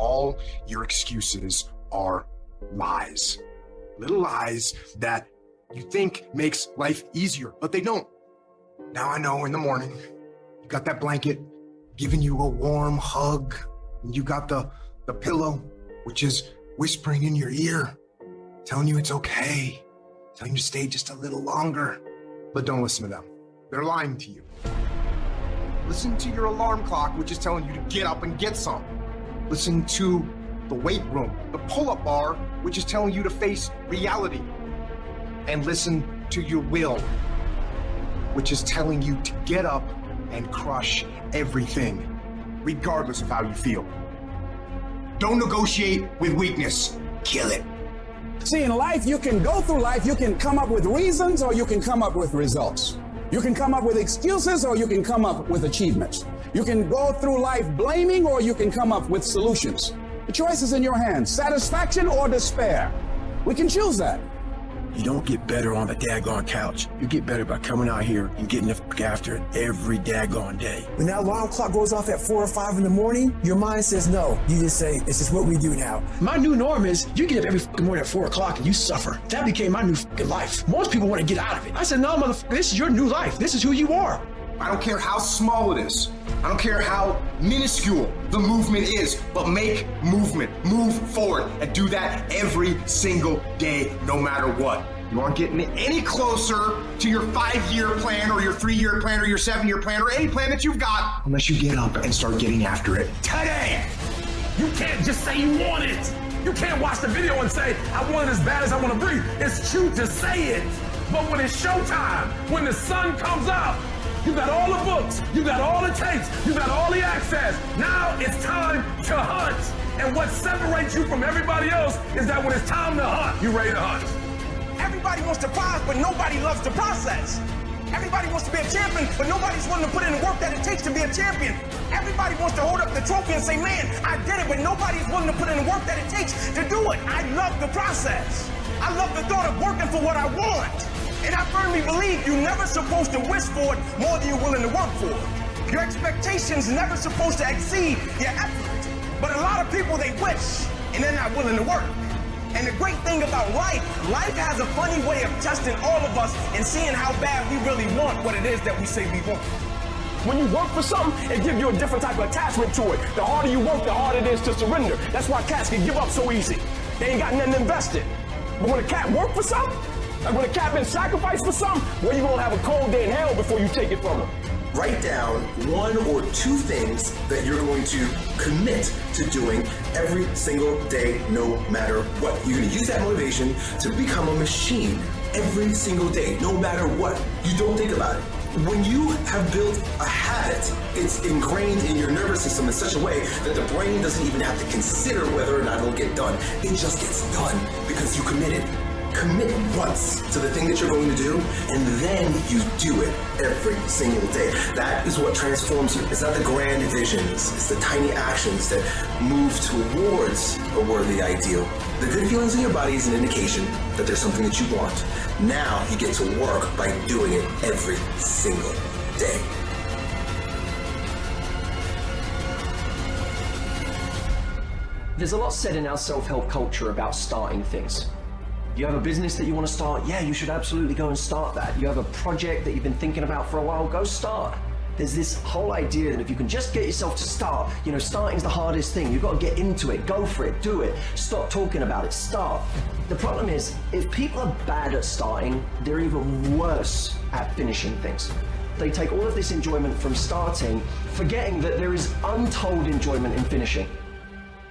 all your excuses are lies. Little lies that you think makes life easier, but they don't. Now I know in the morning, you got that blanket giving you a warm hug, and you got the pillow, which is whispering in your ear, telling you it's okay, telling you to stay just a little longer. But don't listen to them. They're lying to you. Listen to your alarm clock, which is telling you to get up and get some. Listen to the weight room, the pull-up bar, which is telling you to face reality. And listen to your will, which is telling you to get up and crush everything, regardless of how you feel. Don't negotiate with weakness. Kill it. See, in life, you can go through life, you can come up with reasons or you can come up with results. You can come up with excuses or you can come up with achievements. You can go through life blaming or you can come up with solutions. The choice is in your hands, satisfaction or despair. We can choose that. You don't get better on the daggone couch. You get better by coming out here and getting the fuck after it every daggone day. When that alarm clock goes off at 4 or 5 in the morning, your mind says no. You just say, it's just what we do now. My new norm is you get up every fucking morning at 4 o'clock and you suffer. That became my new fucking life. Most people want to get out of it. I said, no, motherfucker, this is your new life. This is who you are. I don't care how small it is. I don't care how minuscule the movement is, but make movement, move forward, and do that every single day, no matter what. You aren't getting any closer to your 5-year plan or your 3-year plan or your 7-year plan or any plan that you've got unless you get up and start getting after it today. You can't just say you want it. You can't watch the video and say, I want it as bad as I want to breathe. It's true to say it. But when it's showtime, when the sun comes out, you got all the books, you got all the tapes, you got all the access. Now it's time to hunt. And what separates you from everybody else is that when it's time to hunt, you're ready to hunt. Everybody wants the prize, but nobody loves the process. Everybody wants to be a champion, but nobody's willing to put in the work that it takes to be a champion. Everybody wants to hold up the trophy and say, man, I did it, but nobody's willing to put in the work that it takes to do it. I love the process. I love the thought of working for what I want. And I firmly believe you're never supposed to wish for it more than you're willing to work for it. Your expectations never supposed to exceed your effort. But a lot of people, they wish, and they're not willing to work. And the great thing about life has a funny way of testing all of us and seeing how bad we really want what it is that we say we want. When you work for something, it gives you a different type of attachment to it. The harder you work, the harder it is to surrender. That's why cats can give up so easy. They ain't got nothing invested. But when a cat work for something, like when a cat been sacrificed for something, well, you're gonna have a cold day in hell before you take it from them. Write down 1 or 2 things that you're going to commit to doing every single day, no matter what. You're going to use that motivation to become a machine every single day, no matter what. You don't think about it. When you have built a habit, it's ingrained in your nervous system in such a way that the brain doesn't even have to consider whether or not it'll get done. It just gets done because you committed. Commit once to the thing that you're going to do, and then you do it every single day. That is what transforms you. It's not the grand visions, it's the tiny actions that move towards a worthy ideal. The good feelings in your body is an indication that there's something that you want. Now you get to work by doing it every single day. There's a lot said in our self-help culture about starting things. You have a business that you want to start, yeah, you should absolutely go and start that. You have a project that you've been thinking about for a while, go start. There's this whole idea that if you can just get yourself to start, starting's the hardest thing. You've got to get into it, go for it, do it, stop talking about it, start. The problem is, if people are bad at starting, they're even worse at finishing things. They take all of this enjoyment from starting, forgetting that there is untold enjoyment in finishing.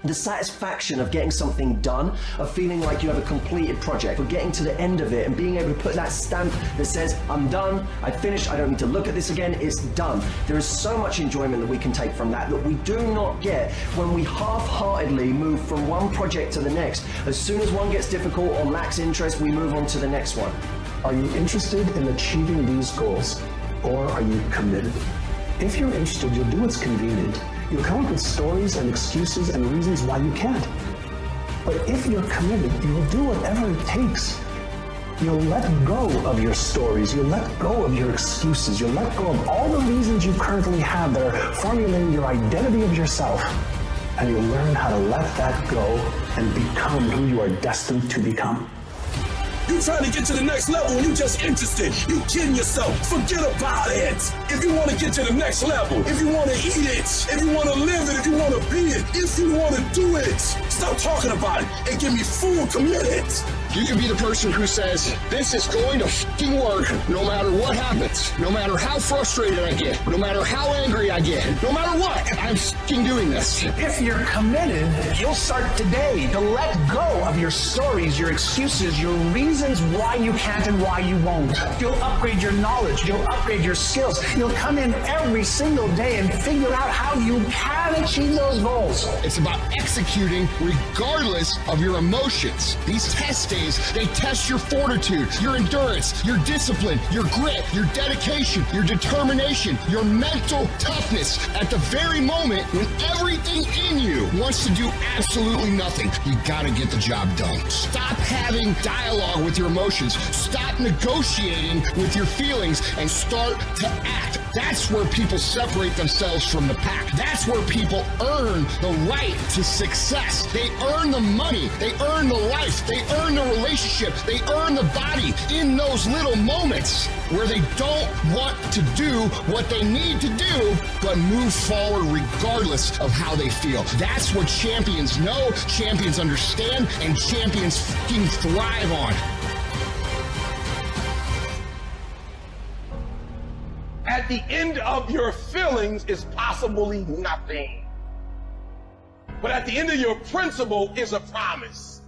The satisfaction of getting something done, of feeling like you have a completed project, of getting to the end of it and being able to put that stamp that says, I'm done, I finished, I don't need to look at this again, it's done. There is so much enjoyment that we can take from that we do not get when we half-heartedly move from one project to the next. As soon as one gets difficult or lacks interest, we move on to the next one. Are you interested in achieving these goals, or are you committed? If you're interested, you'll do what's convenient. You'll come up with stories and excuses and reasons why you can't. But if you're committed, you'll do whatever it takes. You'll let go of your stories. You'll let go of your excuses. You'll let go of all the reasons you currently have that are formulating your identity of yourself. and you'll learn how to let that go and become who you are destined to become. You trying to get to the next level and you just interested. You kidding yourself. Forget about it. If you want to get to the next level, if you want to eat it, if you want to live it, if you want to be it, if you want to do it, stop talking about it and give me full commitment. You can be the person who says, this is going to fucking work no matter what happens, no matter how frustrated I get, no matter how angry I get, no matter what, I'm fucking doing this. If you're committed, you'll start today to let go of your stories, your excuses, your reasons why you can't and why you won't. You'll upgrade your knowledge. You'll upgrade your skills. You'll come in every single day and figure out how you can achieve those goals. It's about executing regardless of your emotions. These test days, they test your fortitude, your endurance, your discipline, your grit, your dedication, your determination, your mental toughness. At the very moment when everything in you wants to do absolutely nothing, you gotta get the job done. Stop having dialogue with your emotions. Stop negotiating with your feelings and start to act. That's where people separate themselves from the pack. That's where people earn the right to success. They earn the money. They earn the life. They earn the relationship. They earn the body in those little moments where they don't want to do what they need to do, but move forward regardless of how they feel. That's what champions know, champions understand, and champions fucking thrive on. At the end of your feelings is possibly nothing. But at the end of your principle is a promise.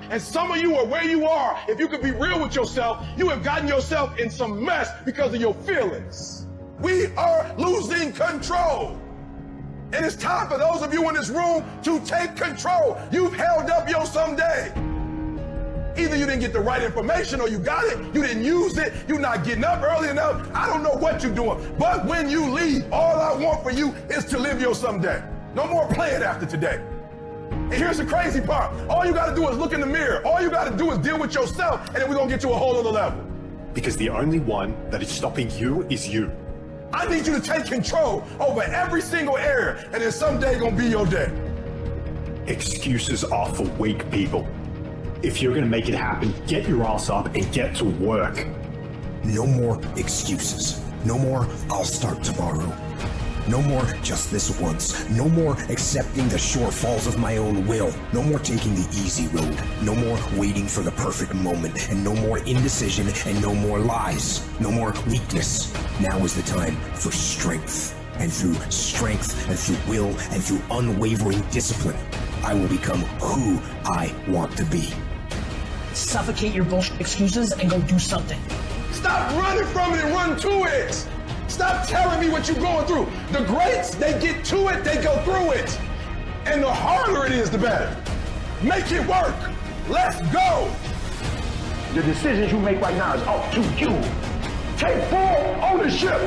And some of you are where you are. If you could be real with yourself, you have gotten yourself in some mess because of your feelings. We are losing control. And it's time for those of you in this room to take control. You've held up your someday. Either you didn't get the right information or you got it, you didn't use it, you're not getting up early enough. I don't know what you're doing. But when you leave, all I want for you is to live your someday. No more playing after today. And here's the crazy part. All you got to do is look in the mirror. All you got to do is deal with yourself, and then we're going to get to a whole other level. Because the only one that is stopping you is you. I need you to take control over every single area, and then someday going to be your day. Excuses are for weak people. If you're going to make it happen, get your ass up and get to work. No more excuses. No more, I'll start tomorrow. No more, just this once. No more accepting the shortfalls of my own will. No more taking the easy road. No more waiting for the perfect moment. And no more indecision and no more lies. No more weakness. Now is the time for strength. And through strength and through will and through unwavering discipline, I will become who I want to be. Suffocate your bullshit excuses and go do something. Stop running from it and run to it. Stop telling me what you're going through. The greats, they get to it, they go through it. And the harder it is, the better. Make it work. Let's go. The decisions you make right now is up to you. Take full ownership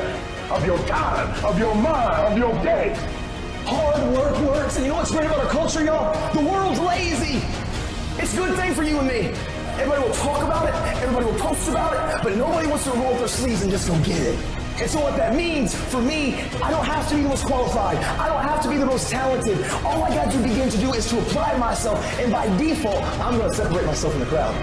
of your time, of your mind, of your day. Hard work works, and you know what's great about our culture, y'all? The world's lazy. It's a good thing for you and me. Everybody will talk about it, everybody will post about it, but nobody wants to roll up their sleeves and just go get it. And so what that means for me, I don't have to be the most qualified. I don't have to be the most talented. All I got to begin to do is to apply myself, and by default, I'm going to separate myself from the crowd.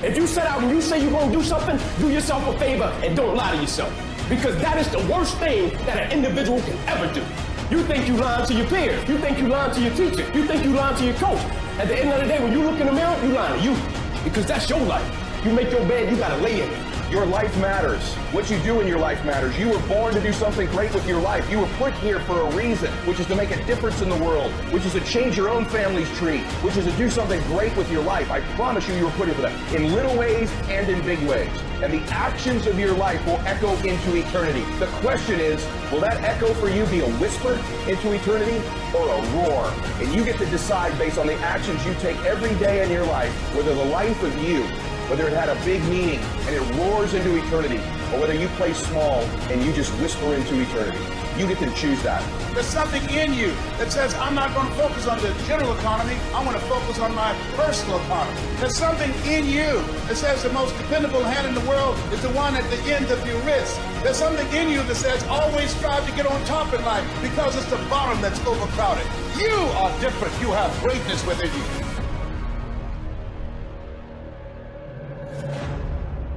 If you set out and you say you're going to do something, do yourself a favor and don't lie to yourself. Because that is the worst thing that an individual can ever do. You think you lying to your peers. You think you lying to your teacher. You think you lying to your coach. At the end of the day, when you look in the mirror, you lying to you. Because that's your life. You make your bed, you gotta lay in it. Your life matters. What you do in your life matters. You were born to do something great with your life. You were put here for a reason, which is to make a difference in the world, which is to change your own family's tree, which is to do something great with your life. I promise you, you were put here for that, in little ways and in big ways. And the actions of your life will echo into eternity. The question is, will that echo for you be a whisper into eternity or a roar? And you get to decide based on the actions you take every day in your life, whether the life of you, whether it had a big meaning and it roars into eternity, or whether you play small and you just whisper into eternity. You get to choose that. There's something in you that says, I'm not going to focus on the general economy. I want to focus on my personal economy. There's something in you that says the most dependable hand in the world is the one at the end of your wrist. There's something in you that says, always strive to get on top in life because it's the bottom that's overcrowded. You are different. You have greatness within you.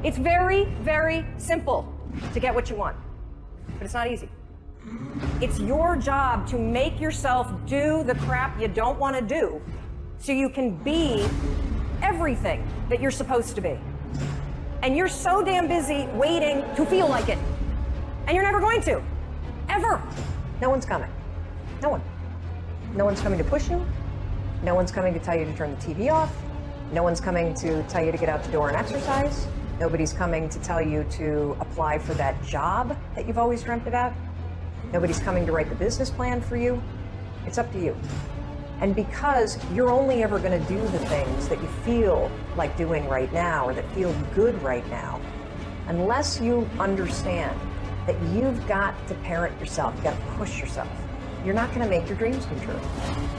It's very, very simple to get what you want, but it's not easy. It's your job to make yourself do the crap you don't want to do so you can be everything that you're supposed to be. And you're so damn busy waiting to feel like it. And you're never going to. Ever. No one's coming. No one. No one's coming to push you. No one's coming to tell you to turn the TV off. No one's coming to tell you to get out the door and exercise. Nobody's coming to tell you to apply for that job that you've always dreamt about. Nobody's coming to write the business plan for you. It's up to you. And because you're only ever going to do the things that you feel like doing right now or that feel good right now, unless you understand that you've got to parent yourself, you've got to push yourself, you're not going to make your dreams come true.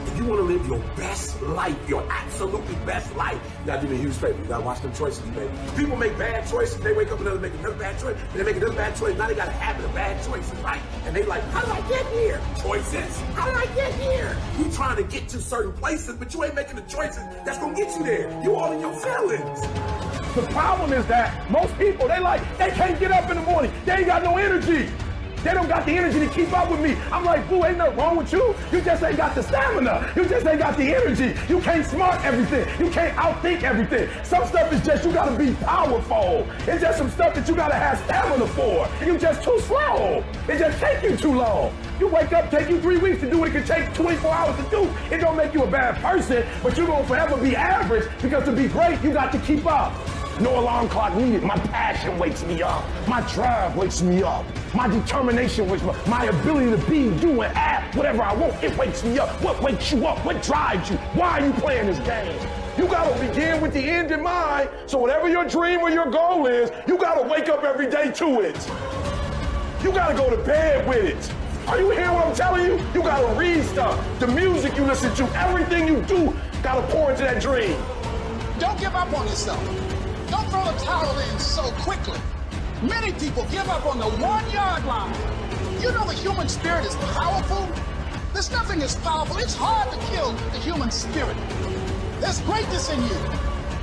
If you want to live your best life, your absolutely best life, you got to do me a huge favor. You got to watch them choices you make. People make bad choices. They wake up and make another bad choice. And they make another bad choice. Now they got a habit of bad choices, right? And they like, how did I get here? Choices. How did I get here? You trying to get to certain places, but you ain't making the choices that's going to get you there. You all in your feelings. The problem is that most people, they can't get up in the morning. They ain't got no energy. They don't got the energy to keep up with me. I'm like, boo, ain't nothing wrong with you. You just ain't got the stamina. You just ain't got the energy. You can't smart everything. You can't outthink everything. Some stuff is just you gotta be powerful. It's just some stuff that you gotta have stamina for. You just too slow. It just take you too long. You wake up, take you 3 weeks to do what it can take 24 hours to do. It don't make you a bad person, but you're gonna forever be average because to be great, you got to keep up. No alarm clock needed. My passion wakes me up. My drive wakes me up. My determination wakes me up. My ability to be, do, and act whatever I want, it wakes me up. What wakes you up? What drives you? Why are you playing this game? You gotta begin with the end in mind, so whatever your dream or your goal is, you gotta wake up every day to it. You gotta go to bed with it. Are you hearing what I'm telling you? You gotta read stuff. The music you listen to, everything you do, gotta pour into that dream. Don't give up on yourself. Don't throw the towel in so quickly. Many people give up on the 1 yard line. You know the human spirit is powerful. There's nothing as powerful. It's hard to kill the human spirit. There's greatness in you.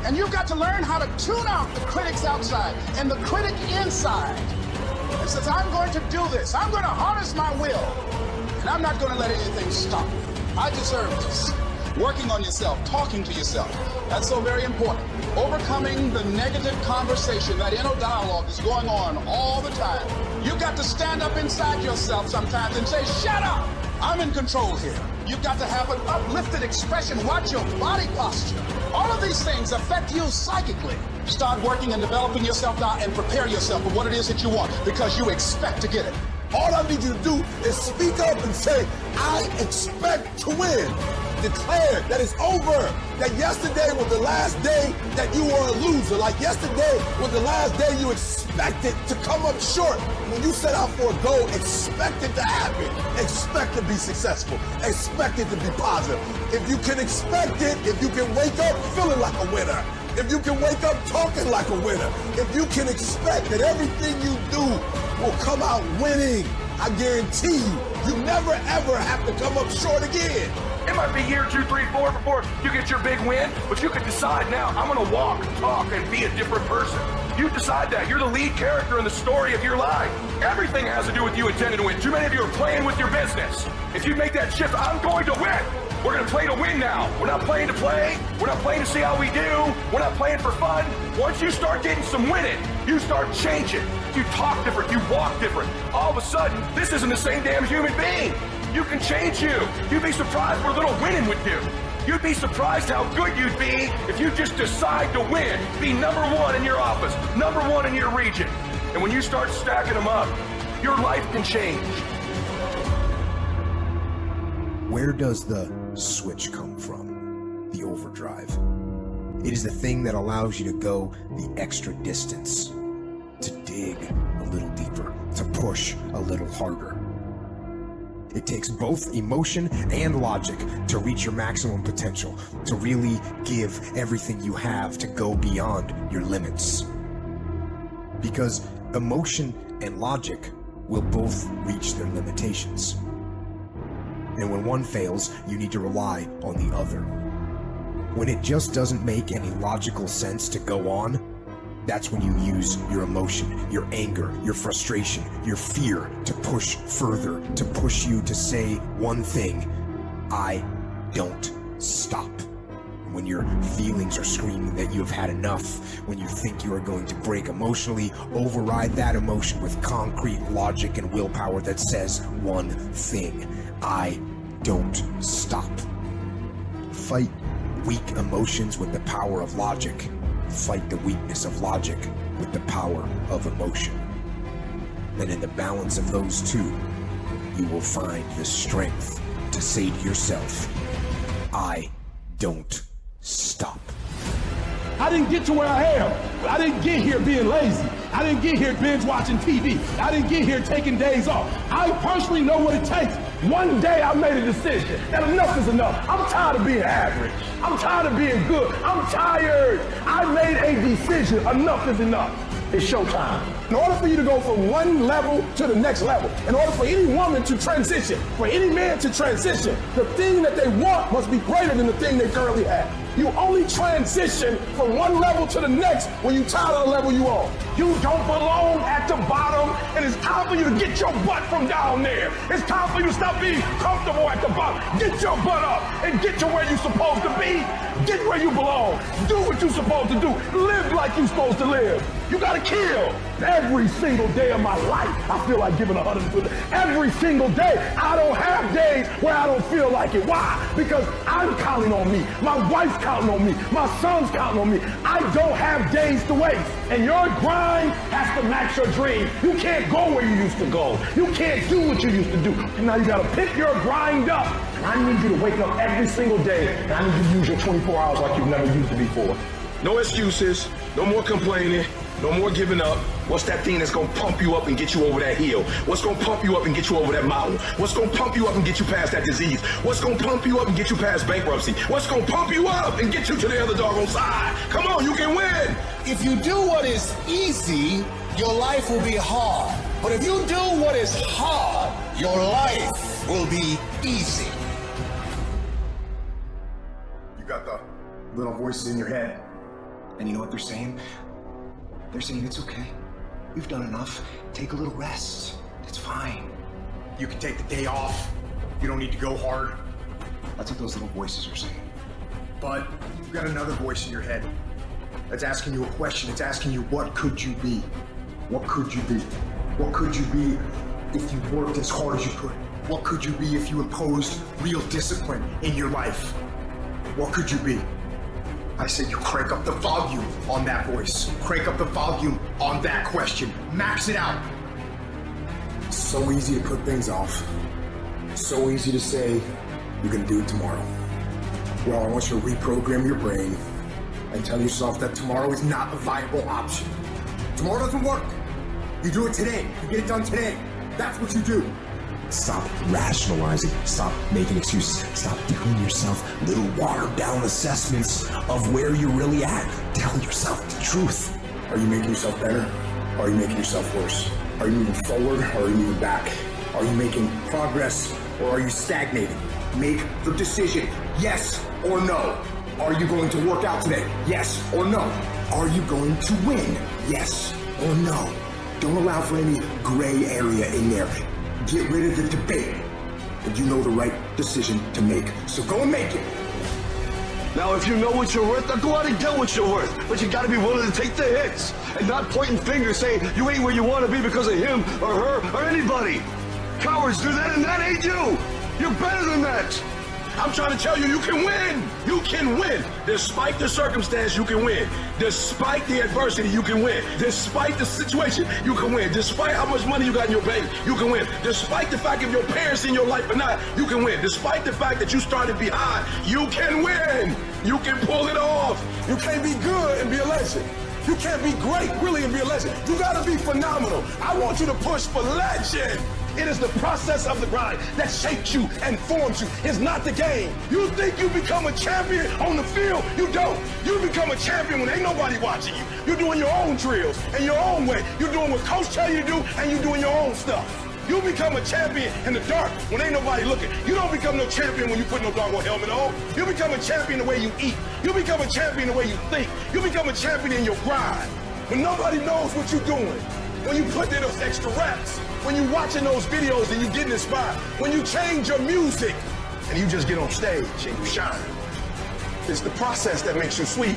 And you've got to learn how to tune out the critics outside and the critic inside. And says, I'm going to do this. I'm going to harness my will. And I'm not going to let anything stop me. I deserve this. Working on yourself, talking to yourself. That's so very important. Overcoming the negative conversation, that inner dialogue is going on all the time. You've got to stand up inside yourself sometimes and say, shut up! I'm in control here. You've got to have an uplifted expression. Watch your body posture. All of these things affect you psychically. Start working and developing yourself now and prepare yourself for what it is that you want because you expect to get it. All I need you to do is speak up and say, I expect to win. Declare that it's over. That yesterday was the last day that you were a loser. Like yesterday was the last day you expected to come up short. When you set out for a goal, expect it to happen. Expect to be successful. Expect it to be positive. If you can expect it, if you can wake up feeling like a winner, if you can wake up talking like a winner, if you can expect that everything you do will come out winning, I guarantee you never ever have to come up short again. It might be year 2, 3, 4 before you get your big win, but you can decide now, I'm gonna walk, talk, and be a different person. You decide that. You're the lead character in the story of your life. Everything has to do with you intending to win. Too many of you are playing with your business. If you make that shift, I'm going to win. We're gonna play to win now. We're not playing to play. We're not playing to see how we do. We're not playing for fun. Once you start getting some winning, you start changing. You talk different, you walk different. All of a sudden, this isn't the same damn human being. You can change you. You'd be surprised what a little winning would do. You'd be surprised how good you'd be if you just decide to win. Be number 1 in your office, number 1 in your region. And when you start stacking them up, your life can change. Where does the switch come from? The overdrive. It is the thing that allows you to go the extra distance. to dig a little deeper, to push a little harder. It takes both emotion and logic to reach your maximum potential, to really give everything you have, to go beyond your limits. Because emotion and logic will both reach their limitations. And when one fails, you need to rely on the other. When it just doesn't make any logical sense to go on, that's when you use your emotion, your anger, your frustration, your fear to push further, to push you to say one thing: I don't stop. When your feelings are screaming that you have had enough, when you think you are going to break emotionally, override that emotion with concrete logic and willpower that says one thing: I don't stop. Fight weak emotions with the power of logic. Fight the weakness of logic with the power of emotion. And in the balance of those two, you will find the strength to say to yourself, I don't stop. I didn't get to where I am. I didn't get here being lazy. I didn't get here binge watching TV. I didn't get here taking days off. I personally know what it takes. One day I made a decision that enough is enough. I'm tired of being average. I'm tired of being good. I'm tired. I made a decision. Enough is enough. It's showtime. In order for you to go from one level to the next level, in order for any woman to transition, for any man to transition, the thing that they want must be greater than the thing they currently have. You only transition from one level to the next when you're tired of the level you on. You don't belong at the bottom, and it's time for you to get your butt from down there. It's time for you to stop being comfortable at the bottom. Get your butt up and get to where you're supposed to be. Get where you belong. Do what you're supposed to do. Live like you're supposed to live. You gotta kill. Every single day of my life, I feel like giving 100%. Every single day. I don't have days where I don't feel like it. Why? Because I'm counting on me. My wife's counting on me. My son's counting on me. I don't have days to waste. And your grind has to match your dream. You can't go where you used to go. You can't do what you used to do. And now you gotta pick your grind up. And I need you to wake up every single day, and I need you to use your 24 hours like you've never used it before. No excuses, no more complaining, no more giving up. What's that thing that's gonna pump you up and get you over that hill? What's gonna pump you up and get you over that mountain? What's gonna pump you up and get you past that disease? What's gonna pump you up and get you past bankruptcy? What's gonna pump you up and get you to the other doggone side? Come on, you can win. If you do what is easy, your life will be hard. But if you do what is hard, your life will be easy. You got the little voices in your head. And you know what they're saying? They're saying it's okay. You've done enough. Take a little rest. It's fine. You can take the day off. You don't need to go hard. That's what those little voices are saying. But you've got another voice in your head that's asking you a question. It's asking you, what could you be? What could you be? What could you be if you worked as hard as you could? What could you be if you imposed real discipline in your life? What could you be? I said you crank up the volume on that voice. Crank up the volume on that question. Max it out. It's so easy to put things off. So easy to say, you're gonna do it tomorrow. Well, I want you to reprogram your brain and tell yourself that tomorrow is not a viable option. Tomorrow doesn't work. You do it today. You get it done today. That's what you do. Stop rationalizing. Stop making excuses. Stop telling yourself little watered-down assessments of where you're really at. Tell yourself the truth. Are you making yourself better? Or are you making yourself worse? Are you moving forward or are you moving back? Are you making progress or are you stagnating? Make the decision, yes or no. Are you going to work out today? Yes or no. Are you going to win? Yes or no. Don't allow for any gray area in there. Get rid of the debate, and you know the right decision to make. So go and make it. Now, if you know what you're worth, then go out and get what you're worth. But you gotta be willing to take the hits and not pointing fingers saying you ain't where you want to be because of him or her or anybody. Cowards do that, and that ain't you. You're better than that. I'm trying to tell you, you can win. You can win. Despite the circumstance, you can win. Despite the adversity, you can win. Despite the situation, you can win. Despite how much money you got in your bank, you can win. Despite the fact if your parents in your life or not, you can win. Despite the fact that you started behind, you can win. You can pull it off. You can't be good and be a legend. You can't be great, really, and be a legend. You gotta be phenomenal. I want you to push for legend. It is the process of the grind that shapes you and forms you. It's not the game. You think you become a champion on the field? You don't. You become a champion when ain't nobody watching you. You're doing your own drills in your own way. You're doing what coach tell you to do, and you're doing your own stuff. You become a champion in the dark when ain't nobody looking. You don't become no champion when you put no doggone helmet on. You become a champion the way you eat. You become a champion the way you think. You become a champion in your grind. When nobody knows what you're doing. When you put in those extra reps. When you're watching those videos and you getting inspired. When you change your music and you just get on stage and you shine. It's the process that makes you sweet.